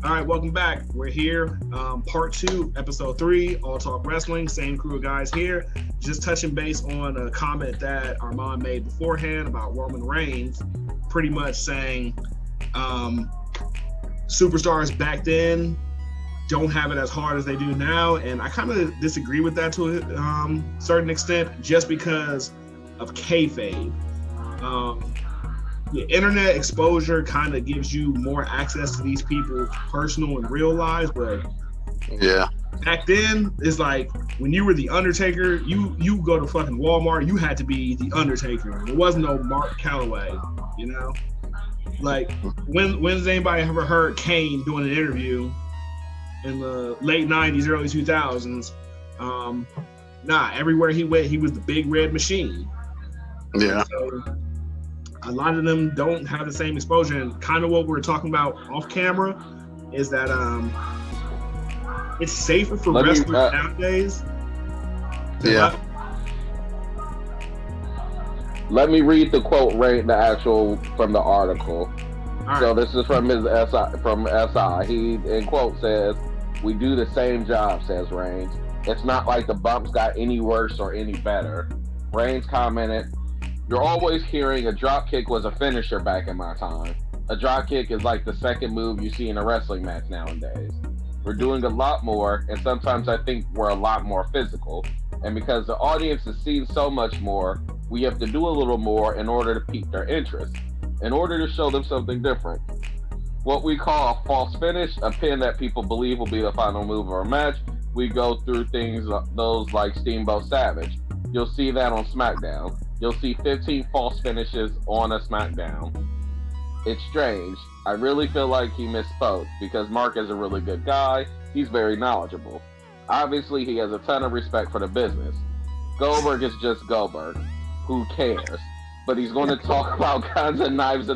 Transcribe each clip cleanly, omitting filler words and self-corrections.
All right, welcome back. We're here, part 2, episode 3, All Talk Wrestling. Same crew of guys here. Just touching base on a comment that Armand made beforehand about Roman Reigns, pretty much saying superstars back then don't have it as hard as they do now, and I kind of disagree with that to a certain extent, just because of kayfabe. The internet exposure kind of gives you more access to these people's personal and real lives, but back then it's like when you were the Undertaker, you go to fucking Walmart, you had to be the Undertaker. There wasn't no Mark Calloway, you know. Like when's anybody ever heard Kane doing an interview in the late 90s, early 2000s? Nah, everywhere he went, he was the big red machine. Yeah. So, a lot of them don't have the same exposure, and kind of what we're talking about off camera is that it's safer for wrestlers nowadays. Let me read the quote the actual from the article. Right. So this is from his SI. He in quote says, "We do the same job," says Reigns. "It's not like the bumps got any worse or any better." Reigns commented, "You're always hearing a drop kick was a finisher back in my time. A drop kick is like the second move you see in a wrestling match nowadays. We're doing a lot more, and sometimes I think we're a lot more physical. And because the audience has seen so much more, we have to do a little more in order to pique their interest, in order to show them something different. What we call a false finish, a pin that people believe will be the final move of a match, we go through things those like Steamboat Savage. You'll see that on SmackDown. You'll see 15 false finishes on a SmackDown. It's strange. I really feel like he misspoke because Mark is a really good guy. He's very knowledgeable. Obviously, he has a ton of respect for the business. Goldberg is just Goldberg. Who cares? But he's going to talk about guns and knives.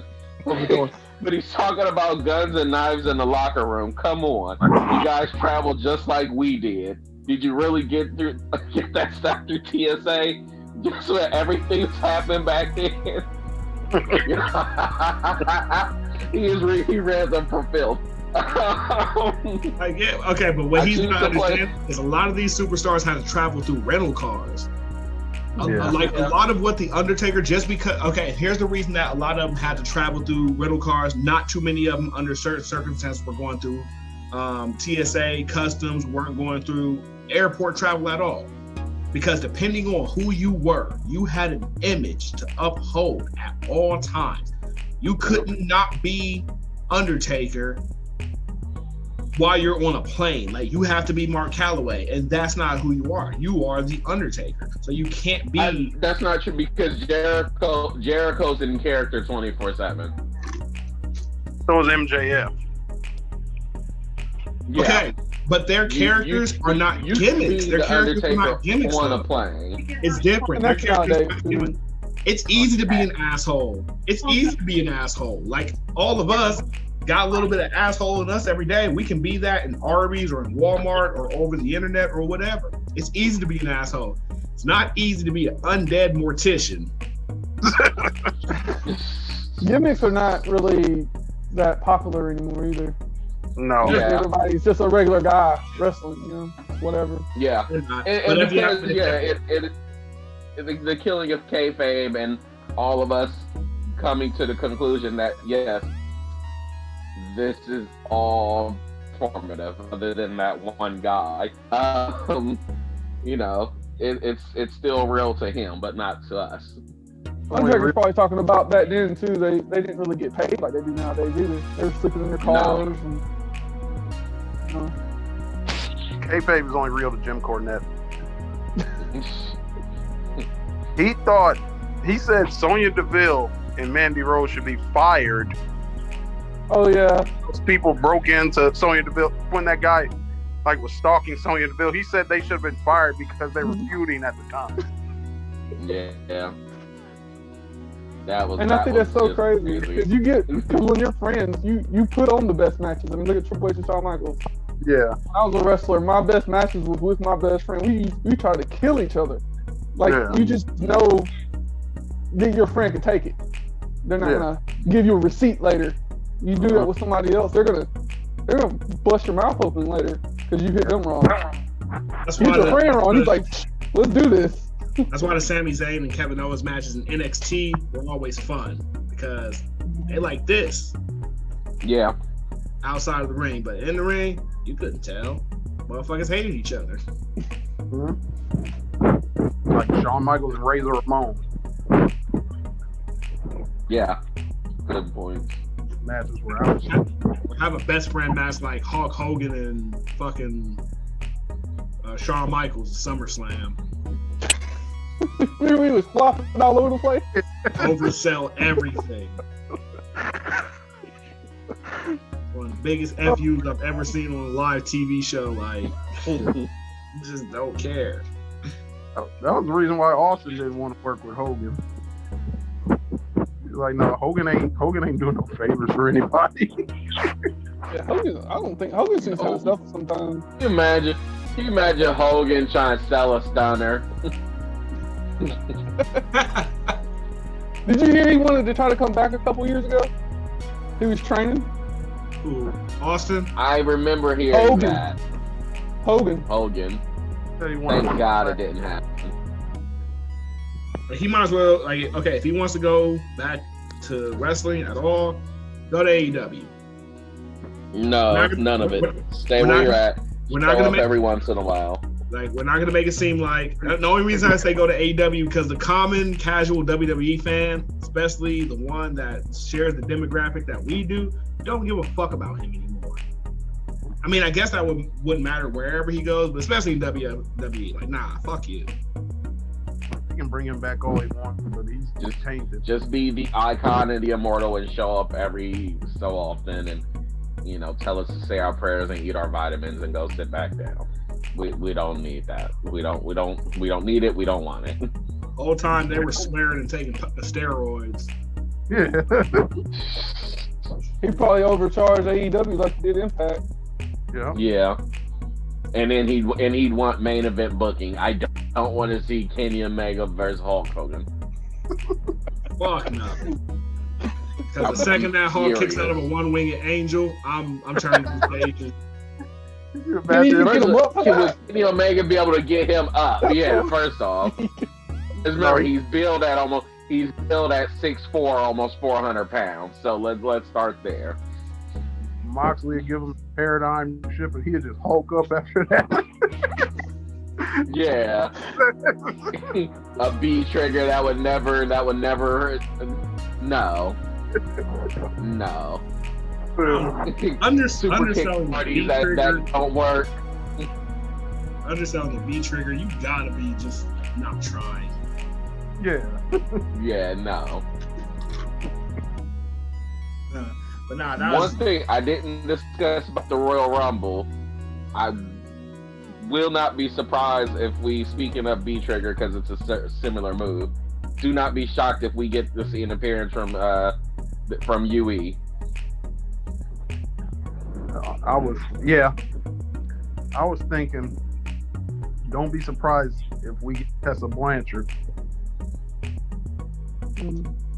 But he's talking about guns and knives in the locker room. Come on. You guys traveled just like we did. Did you really get that stuff through TSA? Just so everything's happened back then. He ran them for filth. I get okay, but what he's not understanding is a lot of these superstars had to travel through rental cars. A lot of what the Undertaker, just because here's the reason that a lot of them had to travel through rental cars. Not too many of them under certain circumstances were going through TSA, customs, weren't going through airport travel at all. Because depending on who you were, you had an image to uphold at all times. You couldn't not be Undertaker while you're on a plane. Like, you have to be Mark Calloway, and that's not who you are. You are the Undertaker. So you can't be... That's not true because Jericho's in character 24/7. So was MJF. Yeah. Okay. But their characters are not gimmicks. Their characters are not gimmicks. On a plane. It's different. Their characters are not gimmicks. It's easy to be an asshole. It's easy to be an asshole. Like, all of us got a little bit of asshole in us every day. We can be that in Arby's or in Walmart or over the internet or whatever. It's easy to be an asshole. It's not easy to be an undead mortician. Gimmicks are not really that popular anymore either. No. Yeah. Everybody's just a regular guy wrestling, whatever. Yeah. But And because, the killing of kayfabe and all of us coming to the conclusion that, yes, this is all formative other than that one guy. It's still real to him, but not to us. Undertaker's probably talking about back then too. They didn't really get paid like they do nowadays either. They were sleeping in their cars. No. Kayfabe is only real to Jim Cornette. He said Sonya Deville and Mandy Rose should be fired. Oh yeah. Those people broke into Sonya Deville when that guy was stalking Sonya Deville. He said they should have been fired because they were feuding at the time. Yeah. I think that's so crazy because when you're friends, you put on the best matches. I mean, look at Triple H and Shawn Michaels. Yeah. When I was a wrestler, my best matches was with my best friend. We tried to kill each other. You just know that your friend can take it. They're not gonna give you a receipt later. You do that with somebody else, they're gonna they're gonna bust your mouth open later because you hit them wrong. That's You why hit your friend wrong. He's like, let's do this. that's why the Sami Zayn and Kevin Owens matches in NXT were always fun because they like this Yeah. outside of the ring, but in the ring, you couldn't tell. Motherfuckers hated each other. Like Shawn Michaels and Razor Ramon Yeah. Good point. matches were out. Have a best friend match like Hulk Hogan and fucking Shawn Michaels at SummerSlam. We was flopping all over the place. Oversell everything. One of the biggest FUs I've ever seen on a live TV show. Like, you just don't care. That was the reason why Austin didn't want to work with Hogan. He's like, no, Hogan ain't doing no favors for anybody. Yeah, Hogan, I don't think Hogan seems to have stuff sometimes. Can you imagine Hogan trying to sell a stunner? Did you hear he wanted to try to come back a couple years ago? He was training. Ooh, Austin? I remember hearing Hogan. that. Hogan. Thank God it didn't happen. He might as well, like, okay, if he wants to go back to wrestling at all, go to AEW. No, none of it. Stay where you're at. We're not Show gonna up make every once in a while. Like, we're not gonna make it seem like the only reason I say go to AEW because the common casual WWE fan, especially the one that shares the demographic that we do, don't give a fuck about him anymore. I mean, I guess that wouldn't matter wherever he goes, but especially in WWE, like, nah, fuck you. He can bring him back all he wants, but he's just tainted. Just be the icon and the immortal and show up every so often and, you know, tell us to say our prayers and eat our vitamins and go sit back down. We don't need that. We don't need it. We don't want it. Whole time they were swearing and taking steroids. Yeah. He probably overcharged AEW like he did Impact. Yeah. Yeah. And then he'd want main event booking. I don't want to see Kenny Omega versus Hulk Hogan. Fuck no. Because the second that Hulk kicks out of a one-winged angel, I'm turning to the stage. Would Kenny Omega be able to get him up? Yeah, first off. Because remember, he's billed at 6'4", almost 400 pounds. So let's start there. Moxley would give him paradigm shift, and he'd just Hulk up after that. Yeah. A B trigger that would never no. Underselling the B trigger. That don't work. Underselling the B trigger, you gotta be just not trying. Yeah. Yeah, no. But nah, that One thing I didn't discuss about the Royal Rumble, I will not be surprised if we, speaking of B trigger, because it's a similar move, do not be shocked if we get to see an appearance from UE. I was thinking, don't be surprised if we get Tessa Blanchard.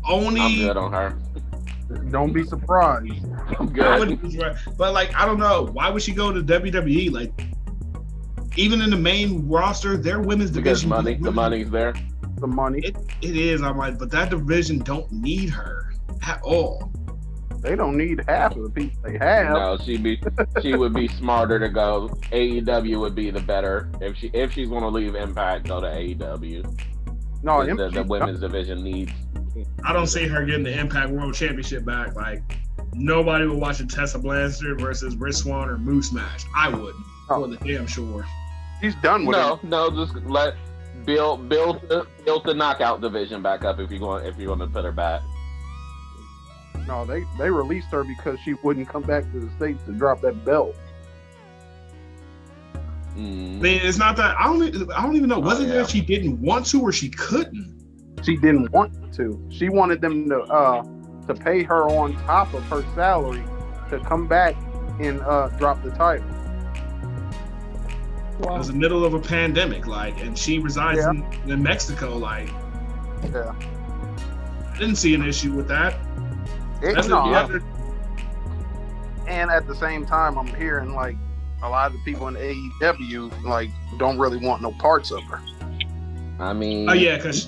only. I'm good on her. Don't be surprised. I'm good. But like, I don't know. Why would she go to WWE? Like, even in the main roster, their women's division. Because the money's there. The money. It is. I'm like, but that division don't need her at all. They don't need half of the people they have. No, she would be smarter to go. AEW would be the better if she's going to leave Impact, go to AEW. No, the women's division needs. I don't see her getting the Impact World Championship back. Like, nobody would watch a Tessa Blanchard versus Rich Swann or Moose match. I wouldn't. For the damn sure. He's done with it. No, just let build the knockout division back up if you're going to put her back. No, they released her because she wouldn't come back to the States to drop that belt. I mean, it's not that I don't even know. Was it that she didn't want to or she couldn't? She didn't want to. She wanted them to pay her on top of her salary to come back and drop the title. Wow. It was the middle of a pandemic, like, and she resides in Mexico, like. Yeah. I didn't see an issue with that. And at the same time, I'm hearing like a lot of the people in AEW like don't really want no parts of her. I mean, oh yeah, because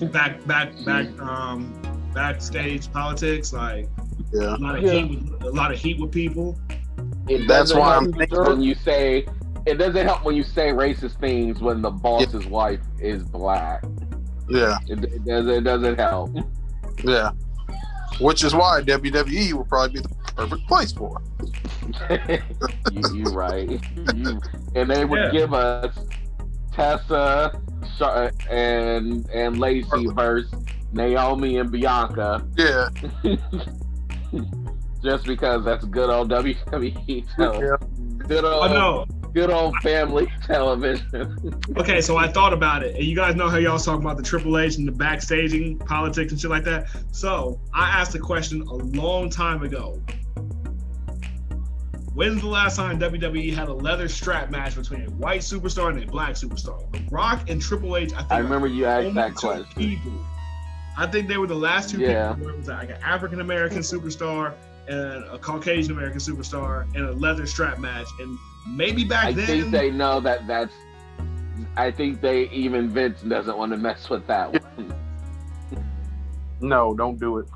backstage politics, like Yeah, a lot of heat with people. that's why I'm thinking when you say it doesn't help when you say racist things when the boss's wife is black. Yeah, it doesn't help. Yeah, which is why WWE would probably be the perfect place for her. You're right. And they would give us Tessa and Lacey versus Naomi and Bianca. Yeah. Just because that's good old WWE. Yeah. Good old family television. Okay, so I thought about it, and you guys know how y'all talking about the Triple H and the backstaging politics and shit like that. So I asked a question a long time ago. When's the last time WWE had a leather strap match between a white superstar and a black superstar? The Rock and Triple H, I remember you asked that question. People. I think they were the last two people where it was like an African American superstar and a Caucasian American superstar in a leather strap match. And maybe back then, I think they know that's. I think even Vince doesn't want to mess with that one. No, don't do it.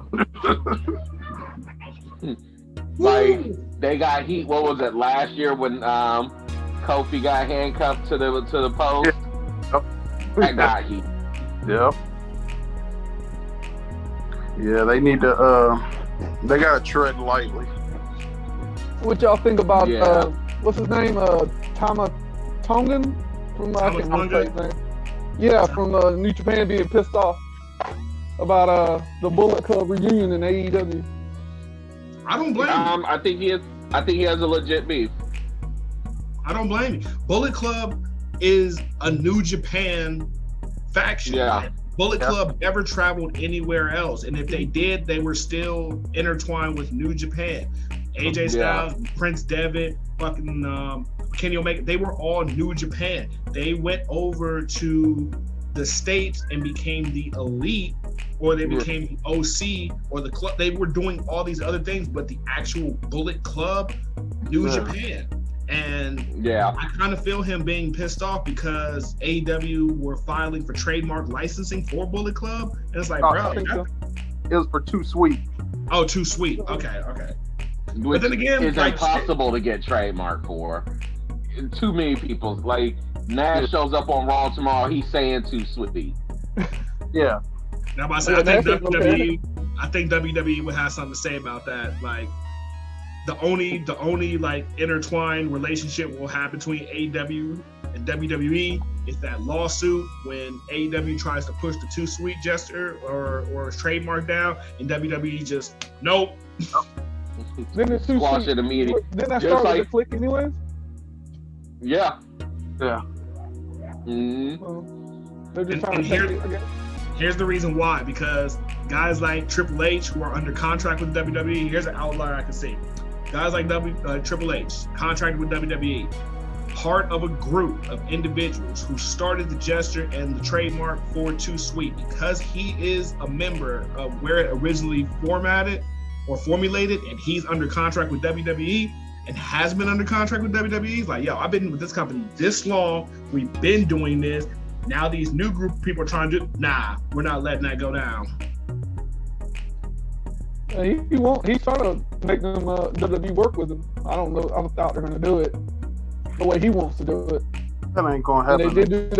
Like they got heat. What was it last year when Kofi got handcuffed to the post? Yep. That got heat. Yep. Yeah, they need to. They gotta tread lightly. What y'all think about what's his name? Tama Tongan from I can't remember his name. Yeah, from New Japan being pissed off about the Bullet Club reunion in AEW. I don't blame him. I think he has a legit beef. I don't blame you. Bullet Club is a New Japan faction. Yeah. Bullet Club never traveled anywhere else, and if they did, they were still intertwined with New Japan. AJ Styles, Prince Devitt, fucking Kenny Omega, they were all New Japan. They went over to the States and became the Elite, or they became the OC or the club. They were doing all these other things, but the actual Bullet Club, New Japan. And I kind of feel him being pissed off because AEW were filing for trademark licensing for Bullet Club. And it's like, bro. It was for Too Sweet. Oh, Too Sweet. Okay. Which but then again, it's impossible to get trademark for. Too many people. Like, Nash shows up on Raw tomorrow, he's saying Too Sweet. Yeah. Now, I think WWE would have something to say about that. Like, the only like intertwined relationship we'll have between AEW and WWE is that lawsuit when AEW tries to push the Too Sweet gesture or trademark down, and WWE just nope. Then squash it immediately. Didn't that start with the Click anyways? Yeah. Mm-hmm. They're just trying to here's the reason why, because guys like Triple H who are under contract with WWE, here's an outlier I can see. Guys like Triple H, contracted with WWE, part of a group of individuals who started the gesture and the trademark for Too Sweet. Because he is a member of where it originally formulated, and he's under contract with WWE and has been under contract with WWE. He's like, yo, I've been with this company this long. We've been doing this. Now these new group of people are trying to we're not letting that go down. He won't. He's trying to make them WWE work with him. I don't know. I doubt they're going to do it the way he wants to do it. That ain't going to happen. And they did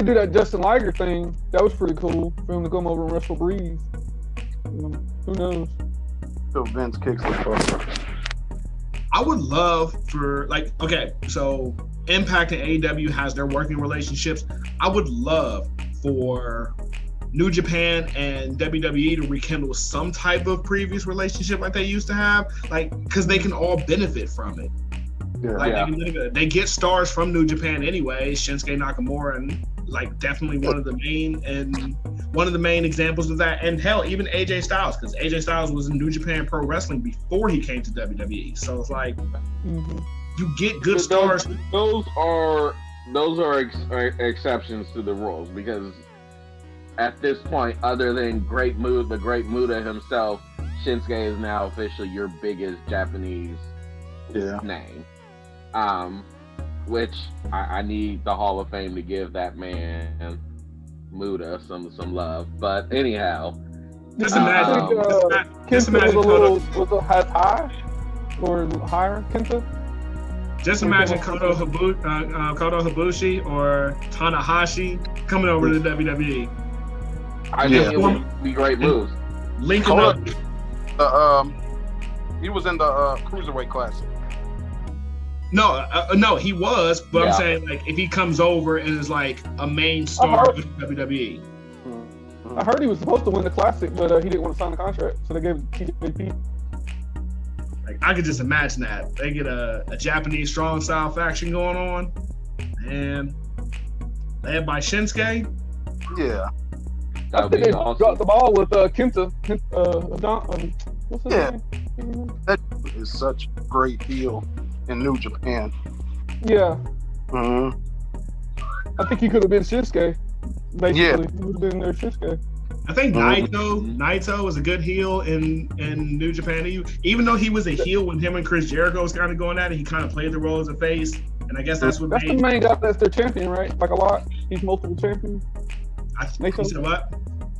do that Justin Liger thing. That was pretty cool for him to come over and wrestle Breeze. Who knows? So Vince kicks the fuck. I would love for so Impact and AEW has their working relationships. I would love for New Japan and WWE to rekindle some type of previous relationship like they used to have, because they can all benefit from it. They get stars from New Japan anyway. Shinsuke Nakamura and definitely one of the main examples of that. And hell, even AJ Styles, because AJ Styles was in New Japan Pro Wrestling before he came to WWE. So it's you get good stars. Those are exceptions to the rules, because at this point, other than the Great Muta himself, Shinsuke is now officially your biggest Japanese name. Which I need the Hall of Fame to give that man Muta some love. But anyhow, just imagine. Kenta was a high or higher. Kenta. Just imagine Kota Ibushi or Tanahashi coming over to the WWE. I think it would be great moves. Linking up. He was in the Cruiserweight Classic. No, he was, but I'm saying like if he comes over and is like a main star of WWE. I heard he was supposed to win the Classic, but he didn't want to sign the contract, so they gave it to TJP. Like I could just imagine that they get a Japanese strong style faction going on, and led by Shinsuke. Yeah, I think they dropped the ball with Kenta. What's his name? That is such a great deal in New Japan. Yeah. Mm-hmm. I think he could have been Shinsuke. Basically, he would have been their Shinsuke. I think Naito was a good heel in New Japan. Even though he was a heel when him and Chris Jericho was kind of going at it, he kind of played the role as a face, and I guess that's what the main guy that's their champion, right? Like a lot. He's multiple champions. You said what?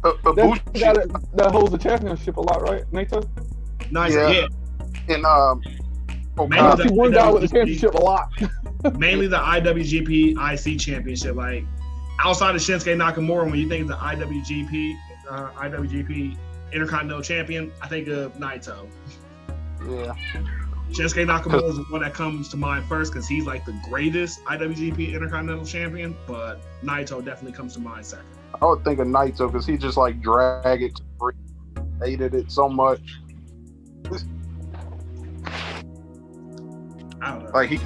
That's the guy that holds the championship a lot, right? Naito? Nice, yeah. And see one guy with the championship a lot. Mainly the IWGP IC championship. Like outside of Shinsuke Nakamura, when you think of the IWGP Intercontinental Champion, I think of Naito. Yeah. Shinsuke Nakamura is the one that comes to mind first because he's like the greatest IWGP Intercontinental Champion, but Naito definitely comes to mind second. I would think of Naito because he just like dragged it, hated it so much. I don't know. Like he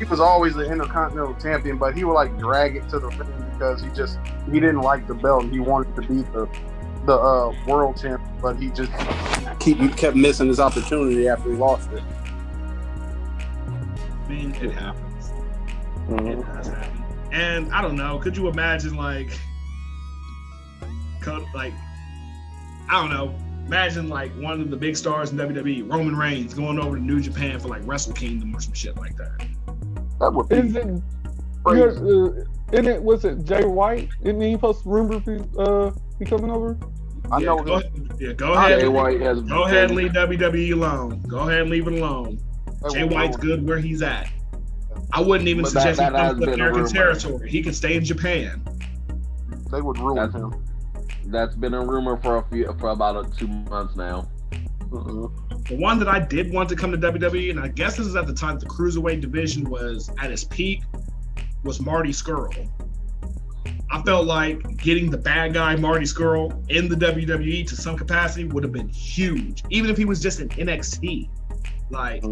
was always the Intercontinental Champion, but he would like drag it to the ring because he didn't like the belt and he wanted to be the world champion, but he just kept missing his opportunity after he lost it. I mean, it happens. Mm-hmm. It does happen. And I don't know, could you imagine imagine like one of the big stars in WWE, Roman Reigns, going over to New Japan for like Wrestle Kingdom or some shit like that. That would be was it Jay White? Isn't he supposed to rumor be coming over? I know. Go ahead. Jay White has go ahead and leave WWE alone. Go ahead and leave it alone. Jay White's good where he's at. I wouldn't even suggest he comes to American territory. He can stay in Japan. They would ruin him. That's been a rumor for about 2 months now. The one that I did want to come to WWE, and I guess this is at the time the Cruiserweight division was at its peak, was Marty Scurll. I felt like getting the bad guy Marty Scurll in the WWE to some capacity would have been huge, even if he was just in NXT. But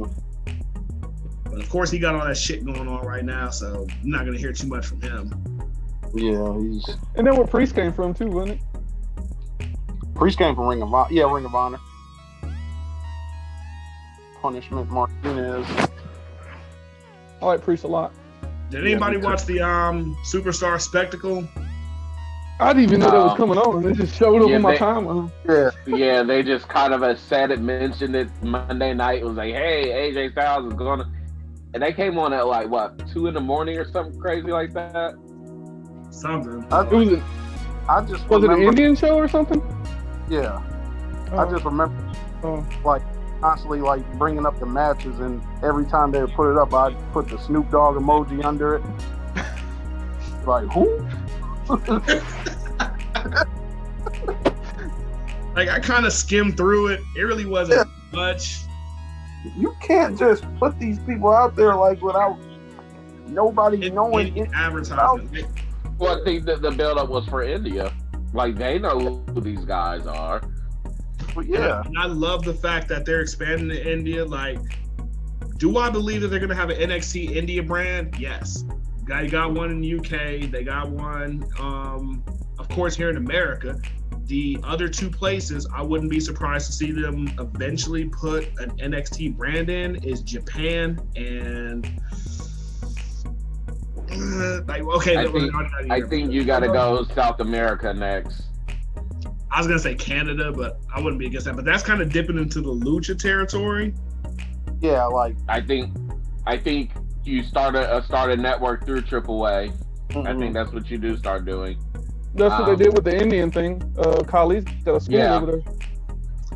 of course he got all that shit going on right now, so I'm not gonna hear too much from him. Yeah, and then where Priest came from too, wasn't it? Priest came from Ring of Honor. Yeah, Ring of Honor. Punishment Martinez. I like Priest a lot. Did anybody watch the Superstar Spectacle? I didn't even know that was coming on. They just showed up on my timeline. Yeah, they just kind of said it, mentioned it Monday night. It was like, hey, AJ Styles is going to... And they came on at like, 2 in the morning or something crazy like that? Something. Was it an Indian show or something? Yeah. I just remember like constantly like bringing up the matches, and every time they would put it up, I'd put the Snoop Dogg emoji under it. Like, who? Like I kind of skimmed through it. It really wasn't much. You can't just put these people out there like without nobody knowing any advertisement. Well, I think that the build-up was for India. Like they know who these guys are. Well, yeah. And I love the fact that they're expanding to India. Like, do I believe that they're gonna have an NXT India brand? Yes. They got one in the UK. They got one, of course, here in America. The other two places, I wouldn't be surprised to see them eventually put an NXT brand in, is Japan and I think you got to go South America next. I was gonna say Canada, but I wouldn't be against that. But that's kind of dipping into the lucha territory. Yeah, like I think you start a network through AAA. I think that's what you do start doing. That's what they did with the Indian thing. Kali's got a school over there.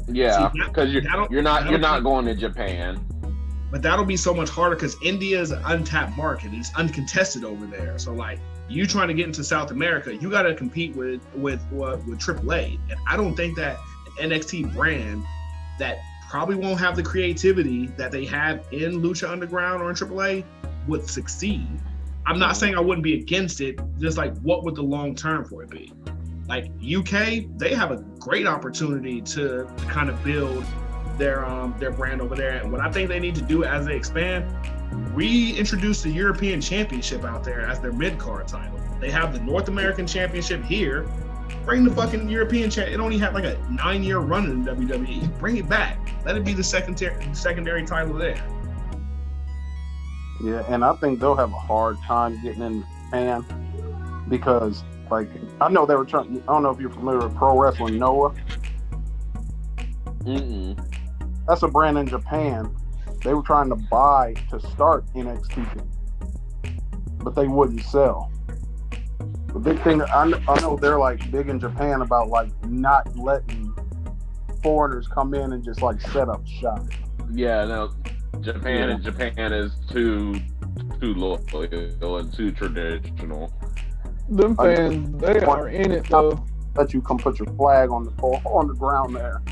Yeah, because you're not going to Japan. But that'll be so much harder because India is an untapped market. It's uncontested over there. So like you trying to get into South America, you got to compete with AAA. And I don't think that an NXT brand that probably won't have the creativity that they have in Lucha Underground or in AAA would succeed. I'm not saying I wouldn't be against it. Just like what would the long term for it be? Like UK, they have a great opportunity to kind of build their brand over there. And what I think they need to do as they expand, reintroduce the European Championship out there as their mid-card title. They have the North American Championship here. Bring the fucking European It only had like a 9-year run in WWE. Bring it back. Let it be the secondary title there. Yeah, and I think they'll have a hard time getting in Japan because, like, I know they were trying. I don't know if you're familiar with Pro Wrestling Noah. That's a brand in Japan. They were trying to buy to start NXT, but they wouldn't sell. The big thing, I know they're like big in Japan about like not letting foreigners come in and just like set up shop. Yeah, no, Japan is too loyal and too traditional. Them fans, they are in it though. Let you come put your flag on the ground there.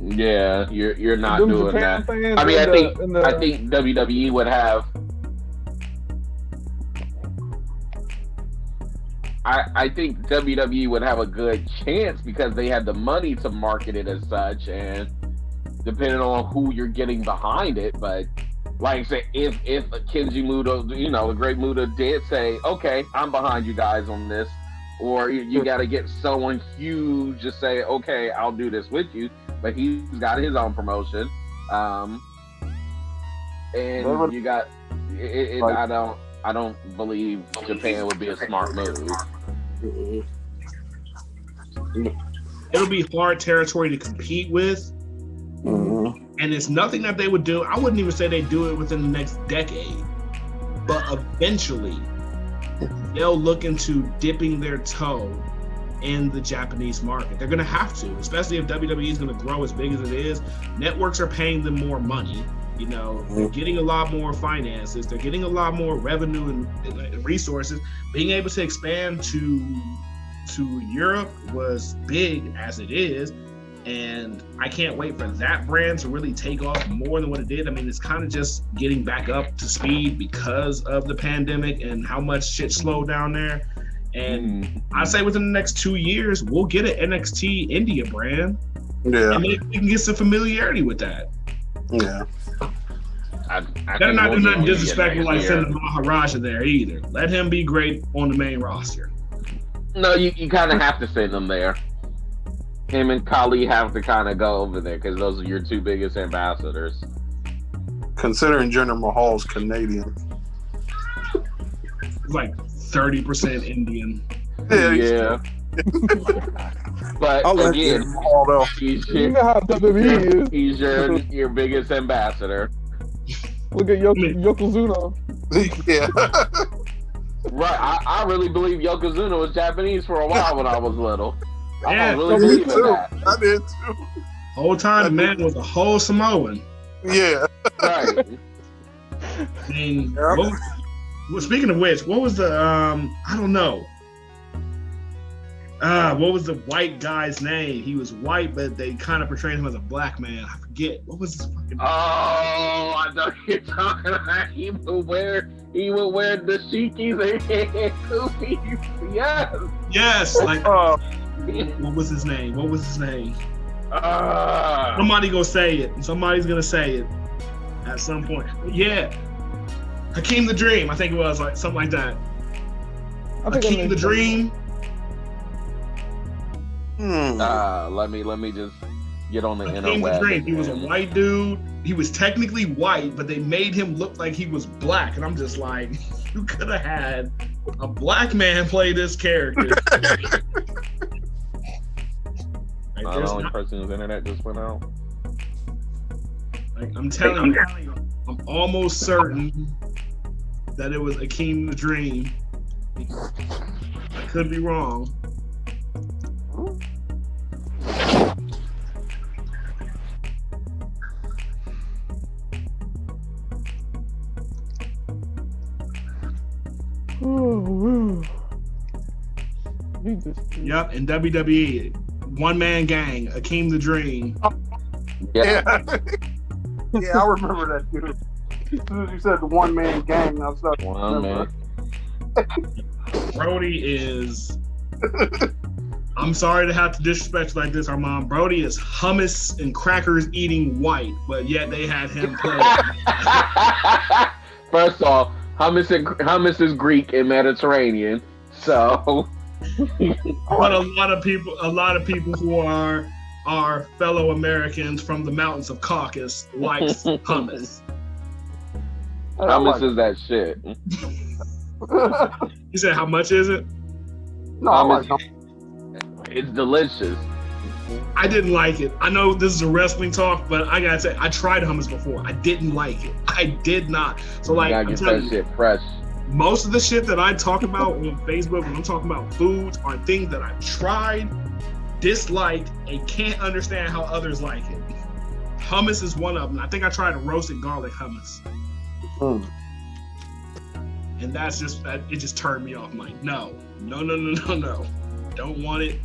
Yeah, you're not Them doing Japan that. fans I mean, I I think WWE would have. I think WWE would have a good chance because they had the money to market it as such, and depending on who you're getting behind it. But like I said, if Kenji Muto, the great Muto did say, okay, I'm behind you guys on this, or you got to get someone huge to say, okay, I'll do this with you. But he's got his own promotion, and you got it. I don't believe Japan would be a smart move. It'll be hard territory to compete with, and it's nothing that they would do. I wouldn't even say they do it within the next decade, but eventually they'll look into dipping their toe in the Japanese market. They're going to have to, especially if WWE is going to grow as big as it is. Networks are paying them more money. They're getting a lot more finances. They're getting a lot more revenue and resources. Being able to expand to Europe was big as it is. And I can't wait for that brand to really take off more than what it did. I mean, it's kind of just getting back up to speed because of the pandemic and how much shit slowed down there. And I'd say within the next 2 years, we'll get an NXT India brand. Yeah. And maybe we can get some familiarity with that. Yeah. They're not doing nothing disrespectful like sending Maharaja there either. Let him be great on the main roster. No, you kind of have to send him there. Him and Kali have to kind of go over there because those are your two biggest ambassadors. Considering Jinder Mahal's Canadian. Like 30% Indian. Yeah. But again, he's your biggest ambassador. Look at Yokozuna. Yeah. Right. I really believe Yokozuna was Japanese for a while when I was little. Yeah, I really believe in that. I did too. Whole time the man was a whole Samoan. Yeah. Right. I mean, well, speaking of which, what was the I don't know. What was the white guy's name? He was white, but they kind of portrayed him as a black man. I forget. What was his fucking... Oh, I know you're talking about. He would wear the shikis and koofies. Yes. Yes. Like, what was his name? Somebody gonna say it. Somebody's gonna say it at some point. Yeah. Hakeem the Dream. I think it was like something like that. Hakeem the Dream. Let me just get on the interweb. Dream. He was a white dude. He was technically white, but they made him look like he was black. And I'm just like, you could have had a black man play this character. The only person whose internet just went out. Like, I'm telling you, I'm almost certain that it was Akeem the Dream. I could be wrong. Yep, in WWE, one man gang, Akeem the Dream. Yeah. Yeah, I remember that dude. As soon as you said the one man gang, I started. One man. Brody is. I'm sorry to have to disrespect you like this, Armand. Brody is hummus and crackers eating white, but yet they had him play. First off, hummus is Greek and Mediterranean, so. But a lot of people who are our fellow Americans from the mountains of Caucasus likes hummus. Hummus is that shit. You said how much is it? No, hummus, it's delicious. I didn't like it. I know this is a wrestling talk, but I gotta say, I tried hummus before. I didn't like it. I did not. So like, you gotta get that shit fresh. Most of the shit that I talk about on Facebook when I'm talking about foods are things that I've tried, disliked, and can't understand how others like it. Hummus is one of them. I think I tried roasted garlic hummus. And that's just, it just turned me off. I'm like, no. Don't want it.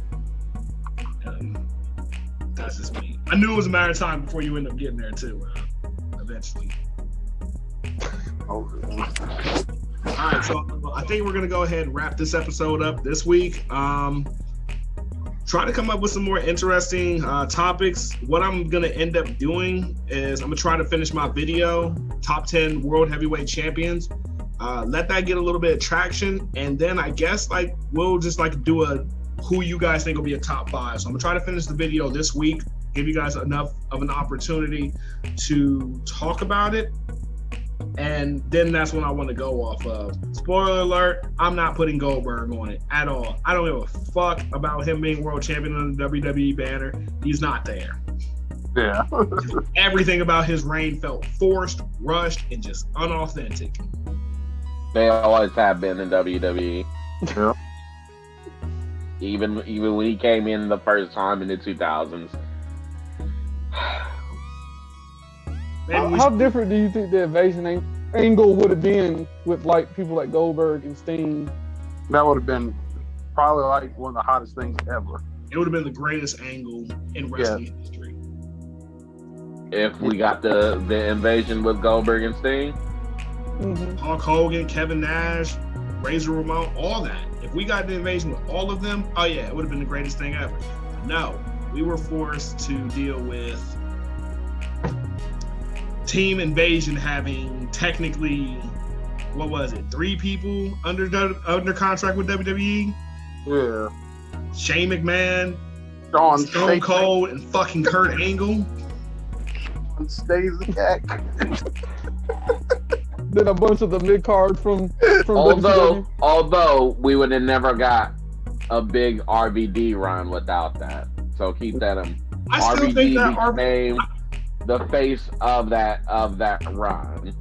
That's just me. I knew it was a matter of time before you end up getting there too, eventually. All right, so I think we're gonna go ahead and wrap this episode up this week. Try to come up with some more interesting topics. What I'm gonna end up doing is I'm gonna try to finish my video, top 10 world heavyweight champions. Let that get a little bit of traction, and then I guess like we'll just like do a who you guys think will be a top 5. So I'm gonna try to finish the video this week, give you guys enough of an opportunity to talk about it. And then that's when I want to go off of. Spoiler alert, I'm not putting Goldberg on it at all. I don't give a fuck about him being world champion on the WWE banner. He's not there. Yeah. Everything about his reign felt forced, rushed, and just unauthentic. They always have been in WWE. Yeah. Even when he came in the first time in the 2000s. How different do you think the invasion angle would have been with like people like Goldberg and Sting? That would have been probably like one of the hottest things ever. It would have been the greatest angle in wrestling history. If we got the invasion with Goldberg and Sting. Mm-hmm. Hulk Hogan, Kevin Nash, Razor Ramon, all that. If we got the invasion with all of them, oh yeah, it would have been the greatest thing ever. But no, we were forced to deal with Team Invasion having technically, what was it, 3 people under contract with WWE? Yeah. Shane McMahon, Stone Cold, and fucking Kurt Angle. Stays the cat. Then a bunch of the mid card from WCW. Although we would have never got a big RVD run without that. So keep that in. I still RVD think that became the face of that run.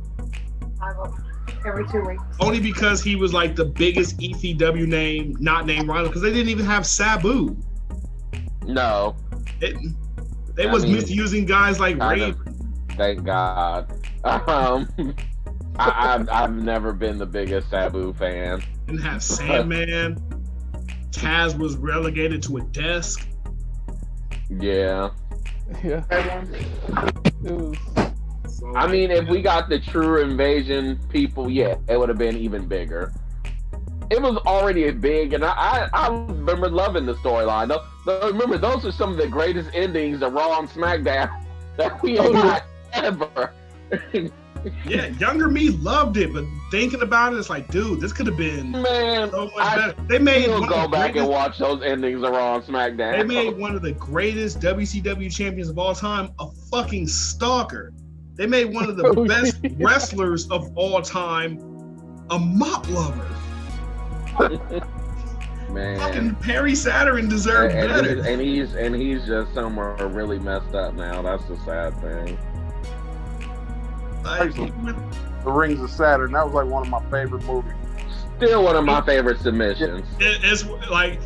Every 2 weeks. Only because he was like the biggest ECW name, not named Ronald, because they didn't even have Sabu. No. They was misusing guys like Raven. Thank God. I've never been the biggest Sabu fan. Didn't have Sandman. Taz was relegated to a desk. Yeah. Yeah. It was. So, I mean, if we got the true invasion people, yeah, it would have been even bigger. It was already big, and I remember loving the storyline. Remember, those are some of the greatest endings of Raw and SmackDown that we had ever. Yeah, younger me loved it, but thinking about it, it's like, dude, this could have been so much better. They made go back and watch those endings of Raw and SmackDown. They made one of the greatest WCW champions of all time a fucking stalker. They made one of the best wrestlers of all time a mop lover. Man, fucking Perry Saturn deserved better. And he's just somewhere really messed up now. That's the sad thing. Like, The Rings of Saturn. That was like one of my favorite movies. Still one of my favorite submissions. it's like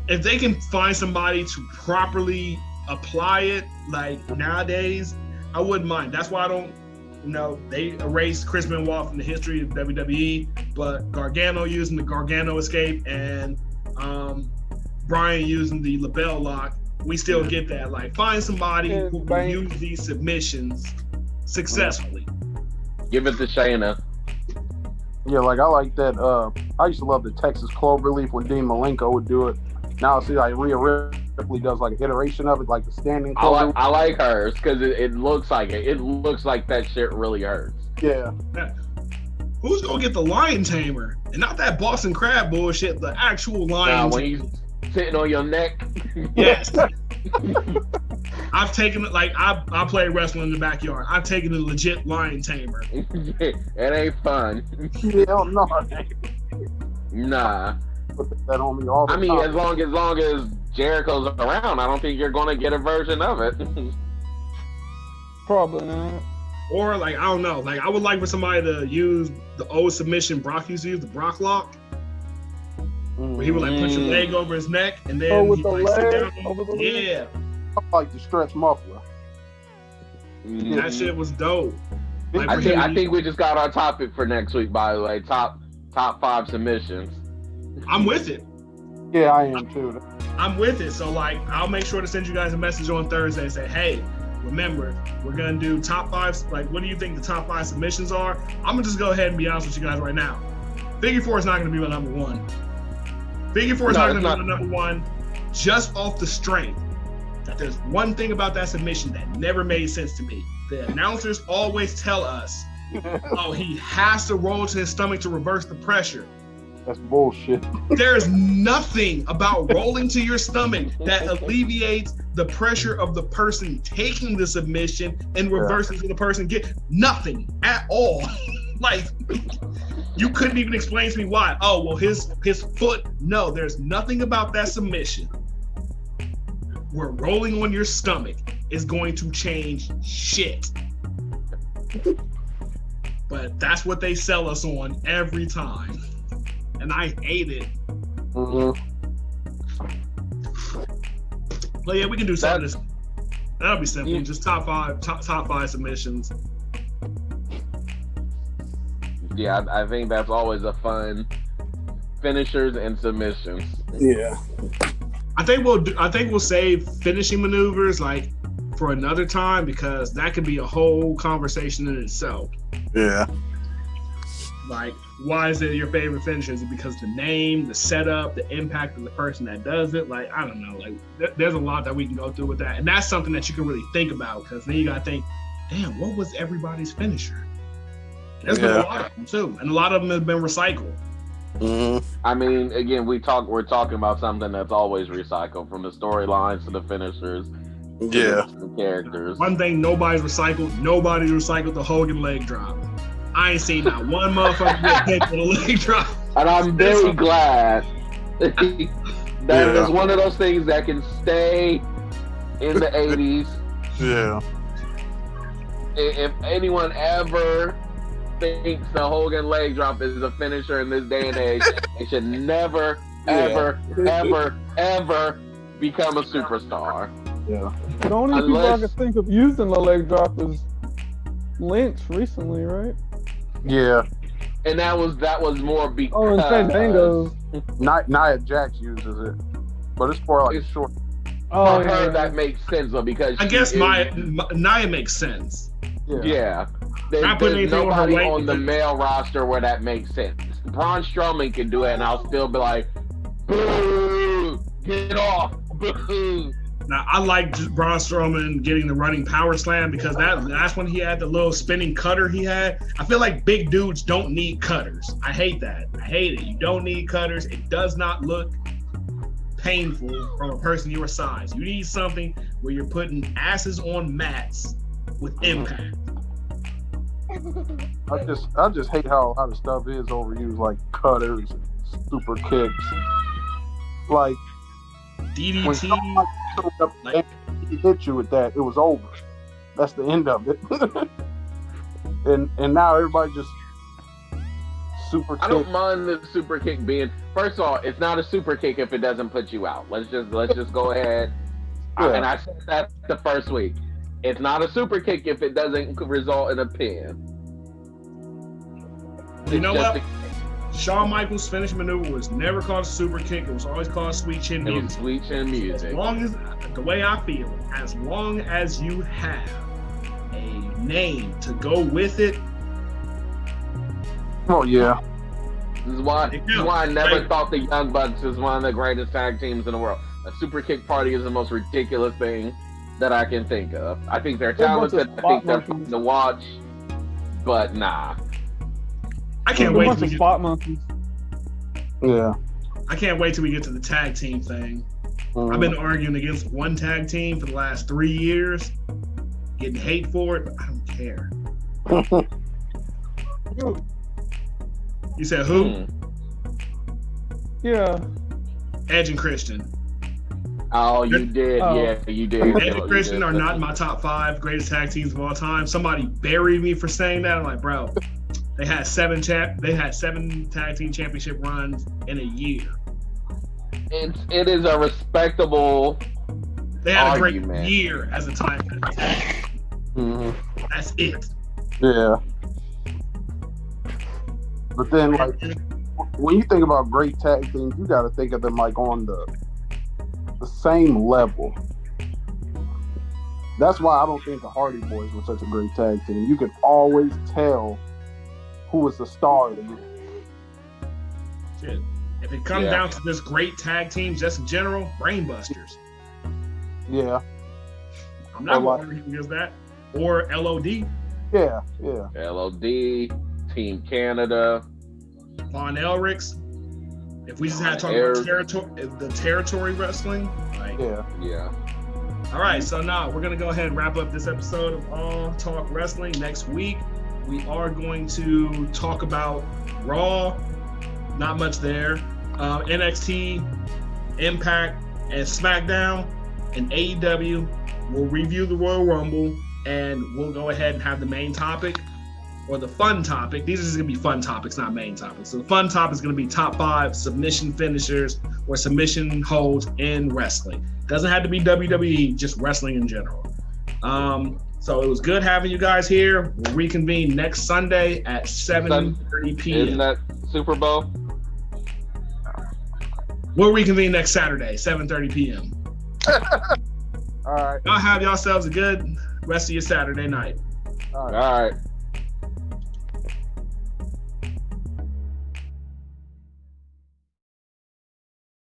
if they can find somebody to properly apply it, like nowadays, I wouldn't mind. That's why I don't. They erased Chris Benoit from the history of WWE, but Gargano using the Gargano escape and Brian using the LeBell lock, we still get that. Like, find somebody who can use these submissions successfully. Give it to Shayna. Yeah, like I like that. I used to love the Texas Cloverleaf when Dean Malenko would do it. Now I see like Rhea Ripley does like an iteration of it, like the standing. I like hers because it looks like it. It looks like that shit really hurts. Yeah. Who's gonna get the lion tamer and not that Boston Crab bullshit? The actual lion. When he's sitting on your neck. Yes. I've taken it like I play wrestling in the backyard. I've taken a legit lion tamer. It ain't fun. Hell no. Nah. Put that on me all the time. As long as Jericho's around, I don't think you're gonna get a version of it. Probably not. Or like I don't know. Like I would like for somebody to use the old submission Brock used to use, the Brock lock. Where he would like put your leg over his neck and then with he'd the like sit leg down. over the leg? Yeah. I like the stretch muffler. That shit was dope. Like, I think we just got our topic for next week, by the way. Top 5 submissions. I'm with it. Yeah, I am too. I'm with it. So like I'll make sure to send you guys a message on Thursday and say, hey, remember, we're gonna do top 5. Like, what do you think the top 5 submissions are? I'm gonna just go ahead and be honest with you guys right now. Figure 4 is not gonna be my number 1. Figure 4 is not gonna be my number 1, just off the strength that there's one thing about that submission that never made sense to me. The announcers always tell us, oh, he has to roll to his stomach to reverse the pressure. That's bullshit. There's nothing about rolling to your stomach that alleviates the pressure of the person taking the submission and reversing to the person get nothing at all. Like, you couldn't even explain to me why. Oh, well, his foot. No, there's nothing about that submission where rolling on your stomach is going to change shit. But that's what they sell us on every time. And I hate it. Mm-hmm. But yeah, we can do some of this. That'll be simple. Just top five submissions. Yeah, I think that's always a fun finishers and submissions. Yeah. I think we'll save finishing maneuvers like for another time because that could be a whole conversation in itself. Yeah. Like, why is it your favorite finisher? Is it because the name, the setup, the impact of the person that does it? Like, I don't know. Like, there's a lot that we can go through with that. And that's something that you can really think about because then you got to think, damn, what was everybody's finisher? There's been a lot of them, too. And a lot of them have been recycled. Mm-hmm. I mean, again, we're talking about something that's always recycled, from the storylines to the finishers. Yeah. The characters. One thing nobody's recycled the Hogan leg drop. I ain't seen not one motherfucker get hit with a leg drop. And I'm very glad that is one of those things that can stay in the 80s. Yeah. If anyone ever thinks the Hogan leg drop is a finisher in this day and age, they should never, ever, ever, ever become a superstar. Yeah. The only people I can think of using the leg drop is Lynch recently, right? Yeah. And that was more because and Fandango. Nia Jax uses it, but it's for like short. Oh, for her that makes sense though, because I guess Nia makes sense. Yeah. There's nobody on the male roster where that makes sense. Braun Strowman can do it, and I'll still be like, boo, get off, boo. Now, I like Braun Strowman getting the running power slam because that's when he had the little spinning cutter he had. I feel like big dudes don't need cutters. I hate that. I hate it. You don't need cutters. It does not look painful from a person your size. You need something where you're putting asses on mats with impact. I just hate how a lot of stuff is overused, like cutters, and super kicks, like DDT. When somebody showed up and he hit you with that, it was over. That's the end of it. and now everybody just super. I don't mind the super kick being. First of all, it's not a super kick if it doesn't put you out. Let's just go ahead. Yeah. And I said that the first week. It's not a super kick if it doesn't result in a pin. You know what? Shawn Michaels' finish maneuver was never called a super kick. It was always called sweet chin music. It was sweet chin music. As long as, the way I feel, as long as you have a name to go with it. Oh yeah. This is why I never thought the Young Bucks was one of the greatest tag teams in the world. A super kick party is the most ridiculous thing that I can think of. I think they're talented. I think they're fun to watch, but nah. I can't wait till we get spot monkeys. Yeah. I can't wait till we get to the tag team thing. I've been arguing against one tag team for the last 3 years, getting hate for it, but I don't care. You said who? Yeah. Edge and Christian. Oh, you did. Oh. Yeah, you did. Edge and Christian are not in my top 5 greatest tag teams of all time. Somebody buried me for saying that. I'm like, bro, they had 7 tag team championship runs in a year. It is a respectable. They had argument. a great year as a time. That's it. Yeah. But then, like, when you think about great tag teams, you got to think of them like on the same level. That's why I don't think the Hardy Boys were such a great tag team. You could always tell who was the star of the group. Shit. If it comes down to this great tag team, just in general, Brainbusters. Yeah. I'm not going to argue against that. Or LOD. Yeah. LOD, Team Canada, Von Elricks. If we just had to talk about the territory wrestling, like, yeah. All right, so now we're gonna go ahead and wrap up this episode of All Talk Wrestling. Next week, we are going to talk about Raw. Not much there. NXT, Impact, and SmackDown, and AEW. We'll review the Royal Rumble, and we'll go ahead and have the main topic. Or the fun topic. These are just going to be fun topics, not main topics. So the fun topic is going to be top 5 submission finishers or submission holds in wrestling. Doesn't have to be WWE, just wrestling in general. So it was good having you guys here. We'll reconvene next Sunday at 7:30 p.m. Isn't that Super Bowl? We'll reconvene next Saturday, 7:30 p.m. All right. Y'all have yourselves a good rest of your Saturday night. All right.